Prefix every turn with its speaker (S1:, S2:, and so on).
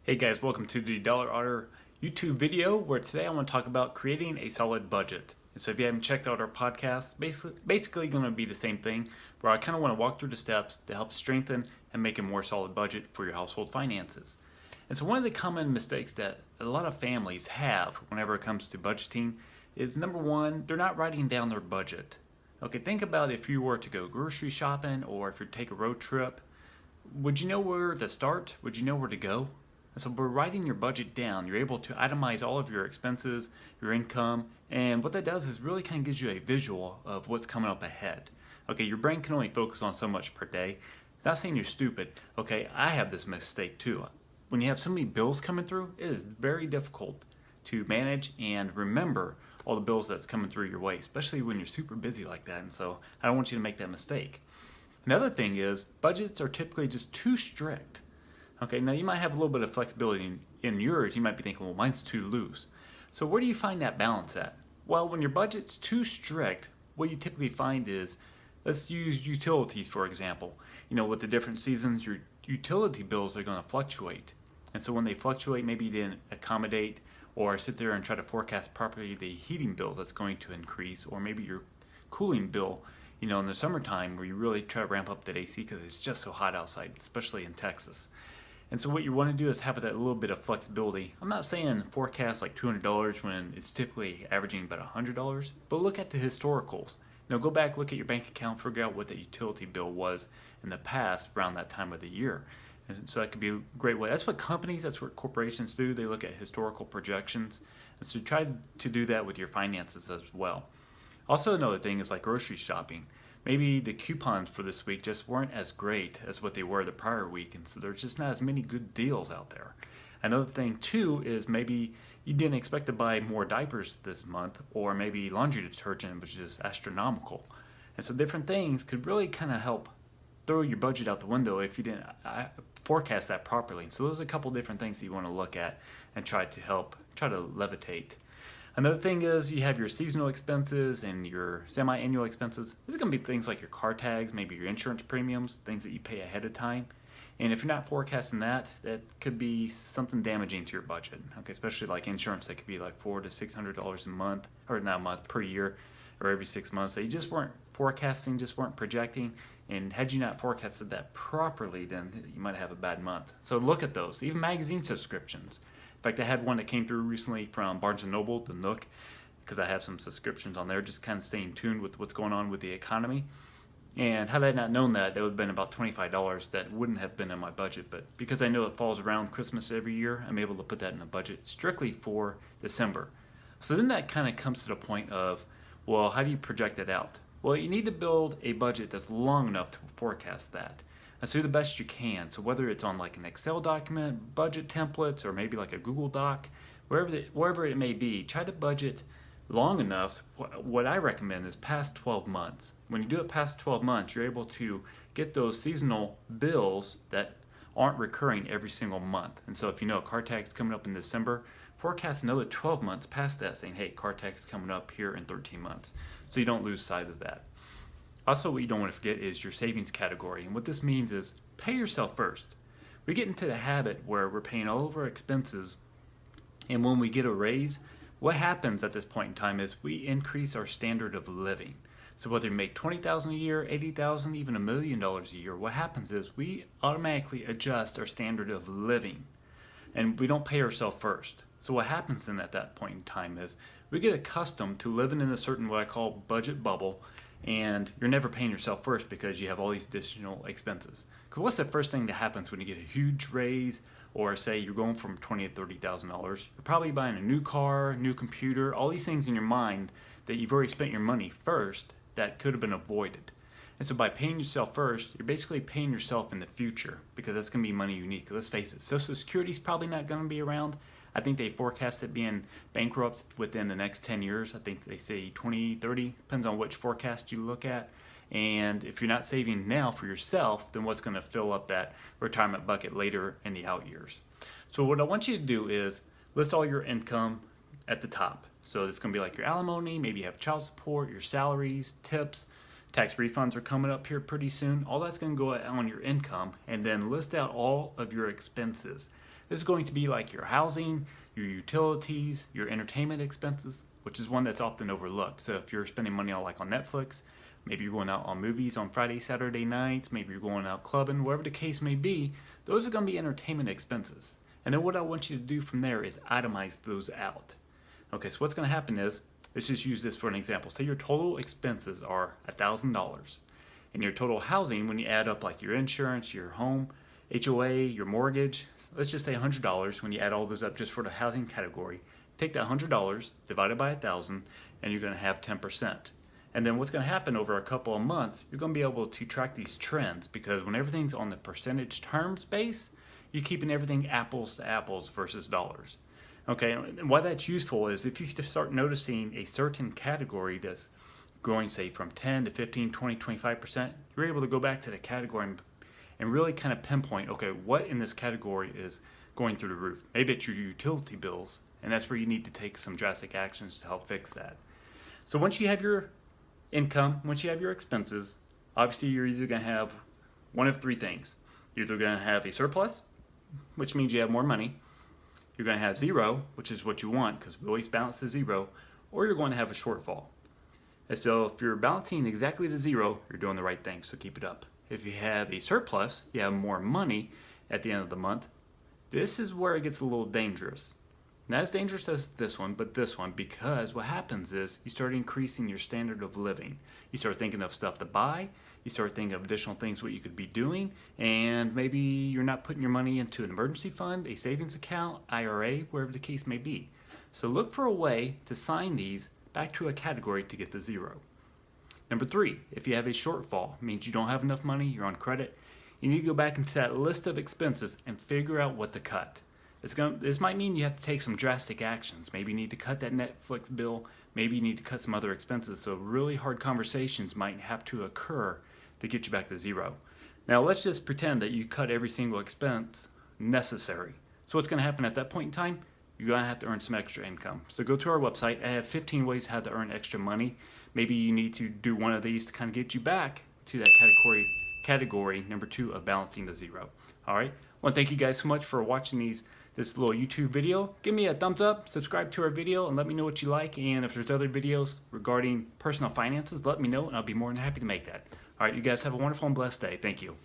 S1: Hey guys, welcome to the Dollar Otter YouTube video where today I want to talk about creating a solid budget. And so if you haven't checked out our podcast, basically going to be the same thing where I kind of want to walk through the steps to help strengthen and make a more solid budget for your household finances. And so one of the common mistakes that a lot of families have whenever it comes to budgeting is number one, they're not writing down their budget. Okay, think about if you were to go grocery shopping or if you take a road trip, would you know where to start? Would you know where to go? And so by writing your budget down, you're able to itemize all of your expenses, your income, and what that does is really kind of gives you a visual of what's coming up ahead. Okay, your brain can only focus on so much per day. Not saying you're stupid. Okay, I have this mistake too. When you have so many bills coming through, it is very difficult to manage and remember all the bills that's coming through your way, especially when you're super busy like that. And so I don't want you to make that mistake. Another thing is budgets are typically just too strict. Okay, now you might have a little bit of flexibility in yours. You might be thinking, well, mine's too loose. So where do you find that balance at? Well, when your budget's too strict, what you typically find is, let's use utilities for example. You know, with the different seasons, your utility bills are going to fluctuate. And so when they fluctuate, maybe you didn't accommodate or sit there and try to forecast properly the heating bills that's going to increase, or maybe your cooling bill, you know, in the summertime where you really try to ramp up that AC because it's just so hot outside, especially in Texas. And so what you want to do is have that little bit of flexibility. I'm not saying forecast like $200 when it's typically averaging about $100, but look at the historicals. You know, go back, look at your bank account, figure out what the utility bill was in the past around that time of the year. And so that could be a great way. That's what companies, that's what corporations do. They look at historical projections. And so try to do that with your finances as well. Also, another thing is like grocery shopping. Maybe the coupons for this week just weren't as great as what they were the prior week, and so there's just not as many good deals out there. Another thing too is maybe you didn't expect to buy more diapers this month, or maybe laundry detergent was just astronomical. And so different things could really kind of help throw your budget out the window if you didn't forecast that properly. So those are a couple different things that you want to look at and try to levitate. Another thing is you have your seasonal expenses and your semi-annual expenses. These are going to be things like your car tags, maybe your insurance premiums, things that you pay ahead of time. And if you're not forecasting that, that could be something damaging to your budget. Okay, especially like insurance, that could be like $400 to $600 a month, or not a month, per year, or every 6 months. That you just weren't forecasting, just weren't projecting. And had you not forecasted that properly, then you might have a bad month. So look at those. Even magazine subscriptions. In fact, I had one that came through recently from Barnes & Noble, the Nook, because I have some subscriptions on there, just kind of staying tuned with what's going on with the economy. And had I not known that, that would have been about $25 that wouldn't have been in my budget. But because I know it falls around Christmas every year, I'm able to put that in a budget strictly for December. So then that kind of comes to the point of, well, how do you project it out? Well, you need to build a budget that's long enough to forecast that. And so do the best you can. So whether it's on like an Excel document, budget templates, or maybe like a Google Doc, wherever it may be, try to budget long enough. What I recommend is past 12 months. When you do it past 12 months, you're able to get those seasonal bills that aren't recurring every single month. And so if you know a car tax coming up in December, forecast another 12 months past that saying, hey, car tax is coming up here in 13 months. So you don't lose sight of that. Also, what you don't want to forget is your savings category. And what this means is pay yourself first. We get into the habit where we're paying all of our expenses, and when we get a raise, what happens at this point in time is we increase our standard of living. So whether you make $20,000 a year, $80,000, even $1 million a year, what happens is we automatically adjust our standard of living, and we don't pay ourselves first. So what happens then at that point in time is we get accustomed to living in a certain, what I call, budget bubble, and you're never paying yourself first because you have all these additional expenses. Because what's the first thing that happens when you get a huge raise, or say you're going from $20,000 to $30,000? You're probably buying a new car, new computer, all these things in your mind that you've already spent your money first that could have been avoided. And so by paying yourself first, you're basically paying yourself in the future, because that's going to be money you need. Let's face it, Social Security is probably not going to be around. I think they forecast it being bankrupt within the next 10 years. I think they say 20, 30, depends on which forecast you look at. And if you're not saving now for yourself, then what's going to fill up that retirement bucket later in the out years? So what I want you to do is list all your income at the top. So it's going to be like your alimony, maybe you have child support, your salaries, tips, tax refunds are coming up here pretty soon. All that's going to go on your income, and then list out all of your expenses. This is going to be like your housing, your utilities, your entertainment expenses, which is one that's often overlooked. So if you're spending money on Netflix, maybe you're going out on movies on Friday, Saturday nights, maybe you're going out clubbing, whatever the case may be, those are going to be entertainment expenses. And then what I want you to do from there is itemize those out. Okay, so what's going to happen is, let's just use this for an example. Say your total expenses are $1,000, and your total housing, when you add up like your insurance, your home, HOA, your mortgage, let's just say $100 when you add all those up just for the housing category. Take that $100 divided by 1,000, and you're going to have 10%. And then what's going to happen over a couple of months, you're going to be able to track these trends, because when everything's on the percentage terms base, you're keeping everything apples to apples versus dollars. Okay, and why that's useful is if you start noticing a certain category that's growing, say, from 10 to 15, 20, 25%, you're able to go back to the category and really kind of pinpoint, okay, what in this category is going through the roof. Maybe it's your utility bills, and that's where you need to take some drastic actions to help fix that. So once you have your income, once you have your expenses, obviously you're either going to have one of three things. You're either going to have a surplus, which means you have more money. You're going to have zero, which is what you want because we always balance to zero, or you're going to have a shortfall. And so if you're balancing exactly to zero, you're doing the right thing, so keep it up. If you have a surplus, you have more money at the end of the month, this is where it gets a little dangerous. Not as dangerous as this one, but this one, because what happens is you start increasing your standard of living. You start thinking of stuff to buy, you start thinking of additional things what you could be doing, and maybe you're not putting your money into an emergency fund, a savings account, IRA, wherever the case may be. So look for a way to sign these back to a category to get to zero. Number 3, if you have a shortfall, means you don't have enough money, you're on credit, you need to go back into that list of expenses and figure out what to cut. This might mean you have to take some drastic actions. Maybe you need to cut that Netflix bill. Maybe you need to cut some other expenses. So really hard conversations might have to occur to get you back to zero. Now let's just pretend that you cut every single expense necessary. So what's going to happen at that point in time? You're going to have to earn some extra income. So go to our website. I have 15 ways how to earn extra money. Maybe you need to do one of these to kind of get you back to that category number 2 of balancing to zero. All right. Well, thank you guys so much for watching this little YouTube video. Give me a thumbs up, subscribe to our video, and let me know what you like. And if there's other videos regarding personal finances, let me know, and I'll be more than happy to make that. All right, you guys have a wonderful and blessed day. Thank you.